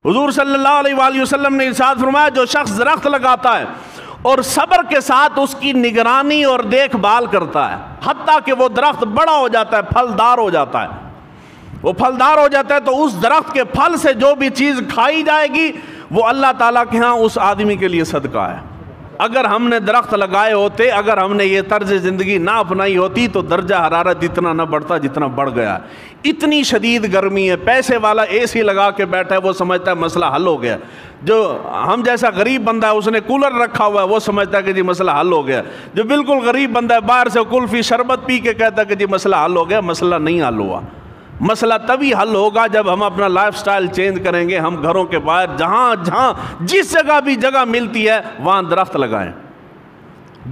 حضور صلی اللہ علیہ وآلہ وسلم نے ارشاد فرمایا جو شخص درخت لگاتا ہے اور صبر کے ساتھ اس کی نگرانی اور دیکھ بھال کرتا ہے حتیٰ کہ وہ درخت بڑا ہو جاتا ہے، پھلدار ہو جاتا ہے، وہ پھلدار ہو جاتا ہے، تو اس درخت کے پھل سے جو بھی چیز کھائی جائے گی وہ اللہ تعالیٰ کے ہاں اس آدمی کے لیے صدقہ ہے۔ اگر ہم نے درخت لگائے ہوتے، اگر ہم نے یہ طرز زندگی نہ اپنائی ہوتی تو درجہ حرارت اتنا نہ بڑھتا جتنا بڑھ گیا۔ اتنی شدید گرمی ہے، پیسے والا اے سی لگا کے بیٹھا ہے، وہ سمجھتا ہے مسئلہ حل ہو گیا۔ جو ہم جیسا غریب بندہ ہے اس نے کولر رکھا ہوا ہے، وہ سمجھتا ہے کہ جی مسئلہ حل ہو گیا۔ جو بالکل غریب بندہ ہے باہر سے کلفی شربت پی کے کہتا ہے کہ جی مسئلہ حل ہو گیا، مسئلہ نہیں حل ہوا۔ مسئلہ تبھی حل ہوگا جب ہم اپنا لائف سٹائل چینج کریں گے۔ ہم گھروں کے باہر جہاں جس جگہ بھی جگہ ملتی ہے وہاں درخت لگائیں۔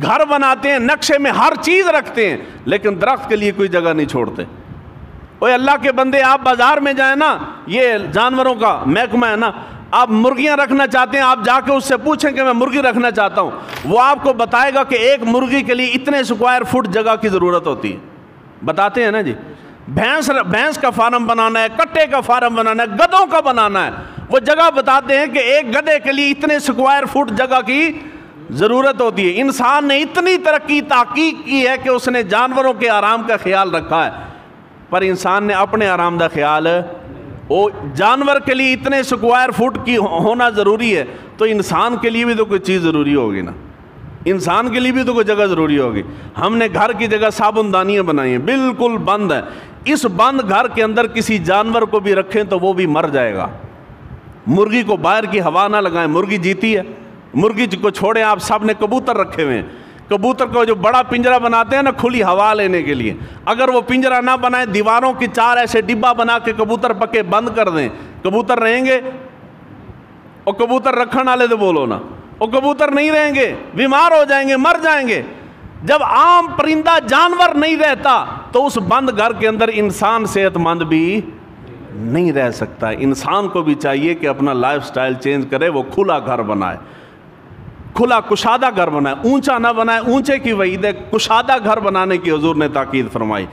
گھر بناتے ہیں، نقشے میں ہر چیز رکھتے ہیں، لیکن درخت کے لیے کوئی جگہ نہیں چھوڑتے۔ اوے اللہ کے بندے، آپ بازار میں جائیں نا، یہ جانوروں کا محکمہ ہے نا، آپ مرغیاں رکھنا چاہتے ہیں، آپ جا کے اس سے پوچھیں کہ میں مرغی رکھنا چاہتا ہوں، وہ آپ کو بتائے گا کہ ایک مرغی کے لیے اتنے اسکوائر فٹ جگہ کی ضرورت ہوتی ہے۔ بتاتے ہیں نا جی، بھینس کا فارم بنانا ہے، کٹے کا فارم بنانا ہے، گدھوں کا بنانا ہے، وہ جگہ بتاتے ہیں کہ ایک گدھے کے لیے اتنے اسکوائر فٹ جگہ کی ضرورت ہوتی ہے۔ انسان نے اتنی ترقی تحقیق کی ہے کہ اس نے جانوروں کے آرام کا خیال رکھا ہے، پر انسان نے اپنے آرام کا خیال، وہ جانور کے لیے اتنے اسکوائر فٹ کی ہونا ضروری ہے تو انسان کے لیے بھی تو کوئی چیز ضروری ہوگی نا، انسان کے لیے بھی تو کوئی جگہ ضروری ہوگی۔ ہم نے گھر کی جگہ صابن دانیاں بنائی ہیں، بالکل بند ہے۔ اس بند گھر کے اندر کسی جانور کو بھی رکھیں تو وہ بھی مر جائے گا۔ مرغی کو باہر کی ہوا نہ لگائیں، مرغی جیتی ہے۔ مرغی کو چھوڑیں، آپ سب نے کبوتر رکھے ہوئے ہیں، کبوتر کو جو بڑا پنجرا بناتے ہیں نا کھلی ہوا لینے کے لیے، اگر وہ پنجرا نہ بنائیں، دیواروں کی چار ایسے ڈبہ بنا کے کبوتر پکے بند کر دیں، کبوتر رہیں گے؟ اور کبوتر رکھنے والے تو بولو نا، وہ کبوتر نہیں رہیں گے، بیمار ہو جائیں گے، مر جائیں گے۔ جب عام پرندہ جانور نہیں رہتا تو اس بند گھر کے اندر انسان صحت مند بھی نہیں رہ سکتا۔ انسان کو بھی چاہیے کہ اپنا لائف سٹائل چینج کرے، وہ کھلا گھر بنائے، کھلا کشادہ گھر بنائے، اونچا نہ بنائے۔ اونچے کی وعید ہے، کشادہ گھر بنانے کی حضور نے تاکید فرمائی۔